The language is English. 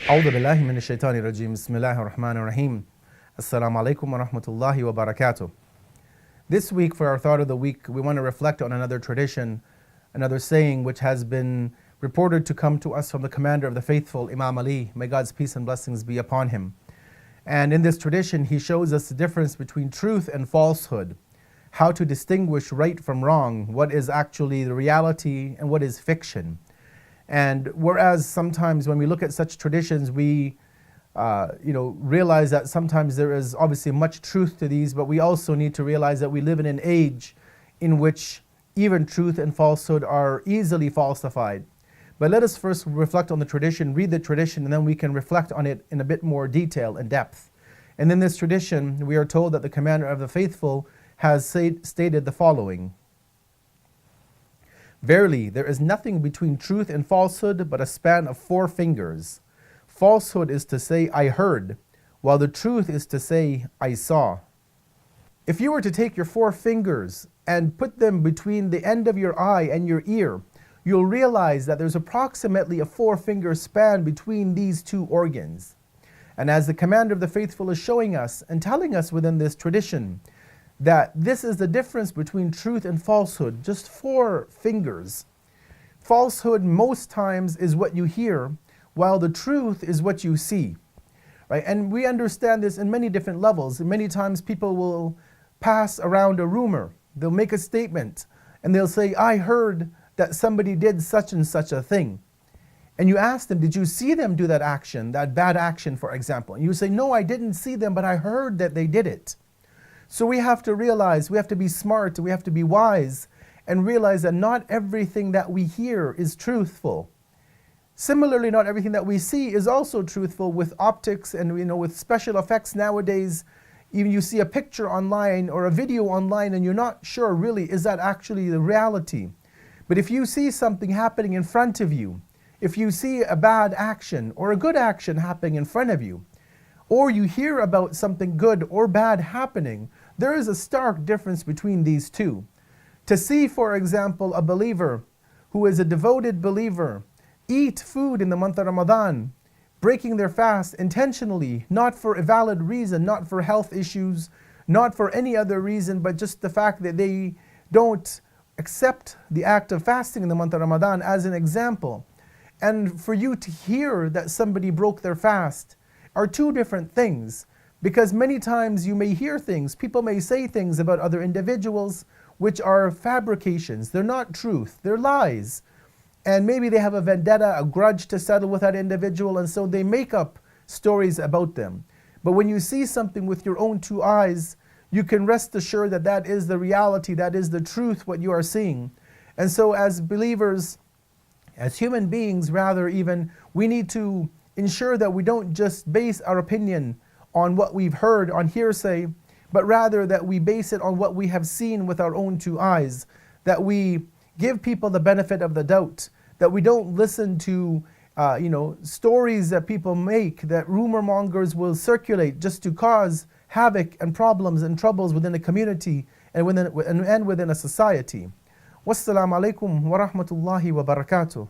أعوذ بالله من الشيطان الرجيم بسم الله الرحمن الرحيم Assalamu alaikum wa rahmatullahi wa barakatuh. This week, for our thought of the week, we want to reflect on another tradition, another saying which has been reported to come to us from the commander of the faithful, Imam Ali. May God's peace and blessings be upon him. And in this tradition, he shows us the difference between truth and falsehood, how to distinguish right from wrong, what is actually the reality and what is fiction. And whereas sometimes when we look at such traditions, we realize that sometimes there is obviously much truth to these, but we also need to realize that we live in an age in which even truth and falsehood are easily falsified. But let us first reflect on the tradition, read the tradition, and then we can reflect on it in a bit more detail and depth. And in this tradition, we are told that the commander of the faithful has stated the following. Verily, there is nothing between truth and falsehood but a span of 4 fingers. Falsehood is to say, I heard, while the truth is to say, I saw. If you were to take your 4 fingers and put them between the end of your eye and your ear, you'll realize that there's approximately a 4-finger span between these 2 organs. And as the commander of the faithful is showing us and telling us within this tradition, that this is the difference between truth and falsehood, just 4 fingers. Falsehood most times is what you hear, while the truth is what you see. Right? And we understand this in many different levels. Many times people will pass around a rumor. They'll make a statement and they'll say, I heard that somebody did such and such a thing. And you ask them, did you see them do that action, that bad action, for example? And you say, no, I didn't see them, but I heard that they did it. So we have to realize, we have to be smart, we have to be wise, and realize that not everything that we hear is truthful. Similarly, not everything that we see is also truthful. With optics and with special effects nowadays, even you see a picture online or a video online and you're not sure really, is that actually the reality? But if you see something happening in front of you, if you see a bad action or a good action happening in front of you, or you hear about something good or bad happening, there is a stark difference between these two. To see, for example, a believer who is a devoted believer eat food in the month of Ramadan, breaking their fast intentionally, not for a valid reason, not for health issues, not for any other reason, but just the fact that they don't accept the act of fasting in the month of Ramadan as an example. And for you to hear that somebody broke their fast are 2 different things, because many times you may hear things, people may say things about other individuals which are fabrications, they're not truth, they're lies. And maybe they have a vendetta, a grudge to settle with that individual, and so they make up stories about them. But when you see something with your own 2 eyes, you can rest assured that that is the reality, that is the truth, what you are seeing. And so as believers, as human beings rather even, we need to ensure that we don't just base our opinion on what we've heard, on hearsay, but rather that we base it on what we have seen with our own 2 eyes, that we give people the benefit of the doubt, that we don't listen to stories that people make, that rumor mongers will circulate just to cause havoc and problems and troubles within a community and within a society. Wassalamu alaikum wa rahmatullahi wa barakatuh.